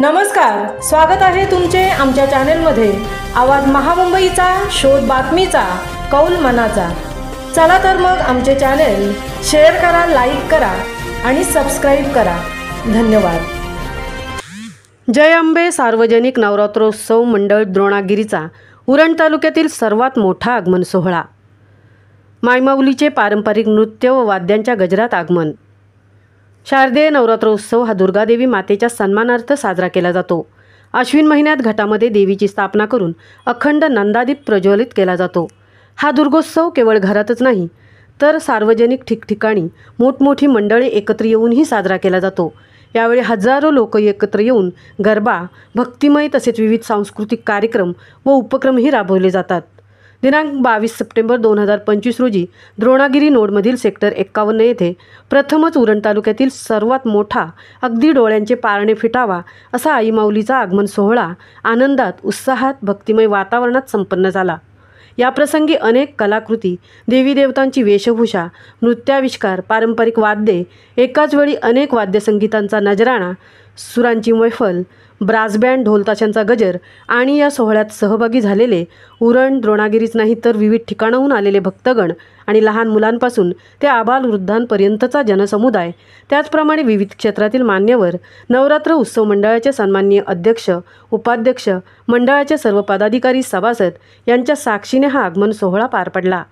नमस्कार, स्वागत आहे तुमचे आमच्या चॅनलमध्ये। आवाज महामुंबईचा, शोध बातमीचा, कौल मनाचा। चला तर मग आमचे चॅनल शेअर करा, लाईक करा आणि सबस्क्राइब करा। धन्यवाद। जय अंबे सार्वजनिक नवरात्रोत्सव मंडळ द्रोणागिरीचा उरण तालुक्यातील सर्वात मोठा आगमन सोहळा। मायमाऊलीचे पारंपरिक नृत्य व वाद्यांच्या गजरात आगमन। शारदीय नवरात्रोत्सव हा दुर्गादेवी मातेच्या सन्मानार्थ साजरा केला जातो। अश्विन महिन्यात घटामध्ये देवीची स्थापना करून अखंड नंदादीप प्रज्वलित केला जातो। हा दुर्गोत्सव केवळ घरातच नाही तर सार्वजनिक ठिकठिकाणी मोठमोठी मंडळे एकत्र येऊनही साजरा केला जातो। यावेळी हजारो लोक एकत्र येऊन गरबा, भक्तिमय तसेच विविध सांस्कृतिक कार्यक्रम व उपक्रमही राबवले जातात। दिनांक 22 सप्टेंबर 2025 रोजी द्रोणागिरी नोडमधील सेक्टर 51 येथे प्रथमच उरण तालुक्यातील सर्वात मोठा, अगदी डोळ्यांचे पारणे फिटावा असा आई माऊलीचा आगमन सोहळा आनंदात, उत्साहात, भक्तिमय वातावरणात संपन्न झाला। या प्रसंगी अनेक कलाकृती, देवी देवतांची वेशभूषा, नृत्याविष्कार, पारंपरिक वाद्ये, एकाच वेळी अनेक वाद्यसंगीतांचा नजराणा, सुरांची मैफल, ब्रास बँड, ढोल ताशांचा गजर आणि या सोहळ्यात सहभागी झालेले उरण, द्रोणागिरीच नाही तर विविध ठिकाणाहून आलेले भक्तगण आणि लहान मुलांपासून ते आबालवृद्धांपर्यंतचा जनसमुदाय, त्याचप्रमाणे विविध क्षेत्रातील मान्यवर, नवरात्र उत्सव मंडळाचे सन्माननीय अध्यक्ष, उपाध्यक्ष, मंडळाचे सर्व पदाधिकारी, सभासद यांच्या साक्षीने हा आगमन सोहळा पार पडला।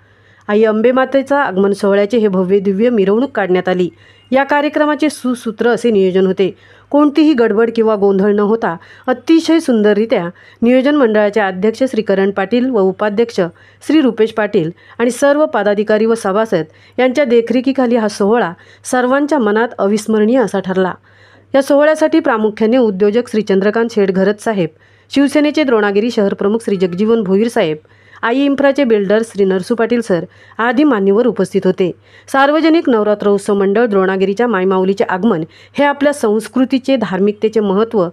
आई अंबे मातेचा आगमन सोहळ्याचे हे भव्य दिव्य मिरवणूक काढण्यात आली। या कार्यक्रमाचे सुसूत्र असे नियोजन होते। कोणतीही गडबड किंवा गोंधळ न होता अतिशय सुंदररित्या नियोजन मंडळाचे अध्यक्ष श्री करण पाटील व उपाध्यक्ष श्री रुपेश पाटील आणि सर्व पदाधिकारी व सभासद यांच्या देखरेखीखाली हा सोहळा सर्वांच्या मनात अविस्मरणीय असा ठरला। या सोहळ्यासाठी प्रामुख्याने उद्योजक श्री चंद्रकांत शेठ घरत साहेब, शिवसेनेचे द्रोणागिरी शहर प्रमुख श्री जगजीवन भोईर साहेब, आई इन्फ्राचे बिल्डर श्री नरसू पाटील सर आदी मान्यवर उपस्थित होते। सार्वजनिक नवरात्रोत्सव मंडळ द्रोणागिरीच्या मायमाऊलीचे आगमन हे आपल्या संस्कृतीचे, धार्मिकतेचे महत्त्व,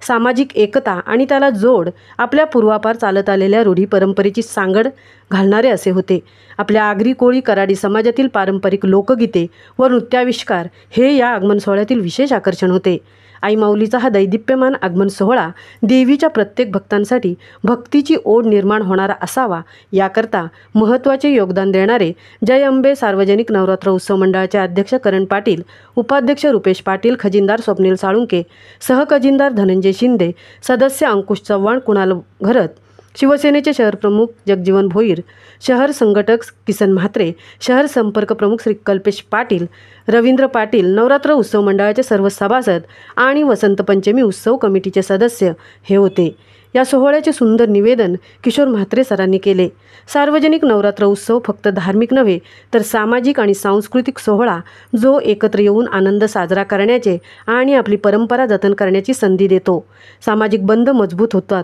सामाजिक एकता आणि त्याला जोड आपल्या पूर्वापार चालत आलेल्या रूढी परंपरेची सांगड घालणारे असे होते। आपल्या आगरी, कोळी, कराडी समाजातील पारंपरिक लोकगीते व नृत्याविष्कार हे या आगमन सोहळ्यातील विशेष आकर्षण होते। आई माऊलीचा हा दैदिप्यमान आगमन सोहळा देवीच्या प्रत्येक भक्तांसाठी भक्तीची ओढ निर्माण होणारा असावा याकरता महत्त्वाचे योगदान देणारे जय अंबे सार्वजनिक नवरात्र उत्सव मंडळाचे अध्यक्ष करण पाटील, उपाध्यक्ष रुपेश पाटील, खजिनदार स्वप्नील साळुंके, सहखजिनदार धनंजय शिंदे, सदस्य अंकुश चव्हाण, कुणाल घरत, शिवसेनेचे शहर प्रमुख जगजीवन भोईर, शहर संघटक किसन म्हात्रे, शहर संपर्क प्रमुख श्री कल्पेश पाटील, रवींद्र पाटील, नवरात्र उत्सव मंडळाचे सर्व सभासद आणि वसंत पंचमी उत्सव कमिटीचे सदस्य हे होते। या सोहळ्याचे सुंदर निवेदन किशोर म्हात्रे सरांनी केले। सार्वजनिक नवरात्र उत्सव फक्त धार्मिक नव्हे तर सामाजिक आणि सांस्कृतिक सोहळा जो एकत्र येऊन आनंद साजरा करण्याचे आणि आपली परंपरा जतन करण्याची संधी देतो। सामाजिक बंध मजबूत होतात,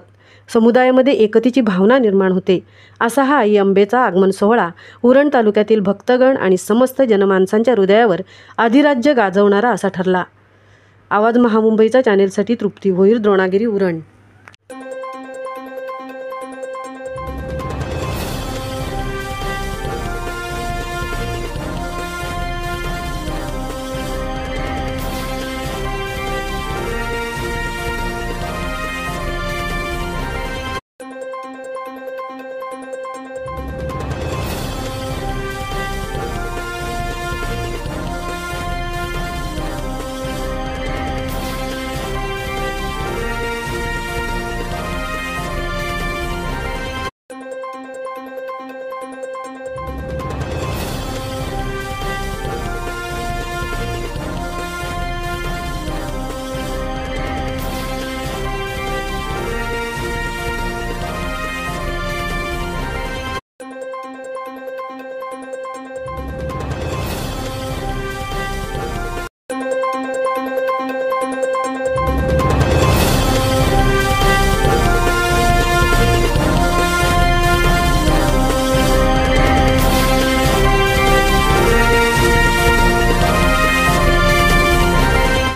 समुदायामध्ये एकतेची भावना निर्माण होते। असा हा आई अंबेचा आगमन सोहळा उरण तालुक्यातील भक्तगण आणि समस्त जनमानसांच्या हृदयावर अधिराज्य गाजवणारा असा ठरला। आवाज महामुंबईचा चॅनेलसाठी तृप्ती भोईर, द्रोणागिरी, उरण।